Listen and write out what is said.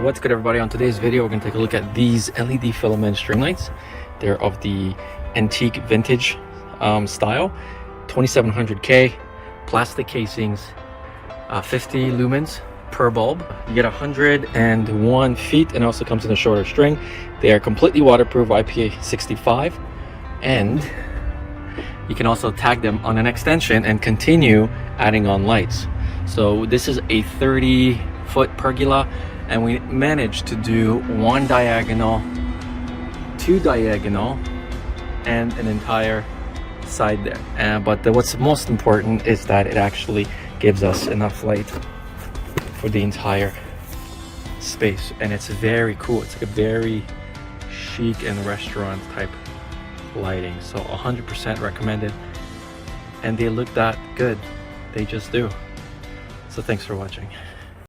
What's good, everybody? On today's video, we're going to take a look at these LED filament string lights. They're of the antique vintage style, 2700K, plastic casings, 50 lumens per bulb. You get 101 feet, and it also comes in a shorter string. They are completely waterproof, IPA65, and you can also tag them on an extension and continue adding on lights. So this is a 30-foot pergola, and we managed to do one diagonal, two diagonal, and an entire side there. But what's most important is that it actually gives us enough light for the entire space, and it's very cool. It's like a very chic and restaurant type lighting, so 100% recommended, and they look that good. They just do. So thanks for watching.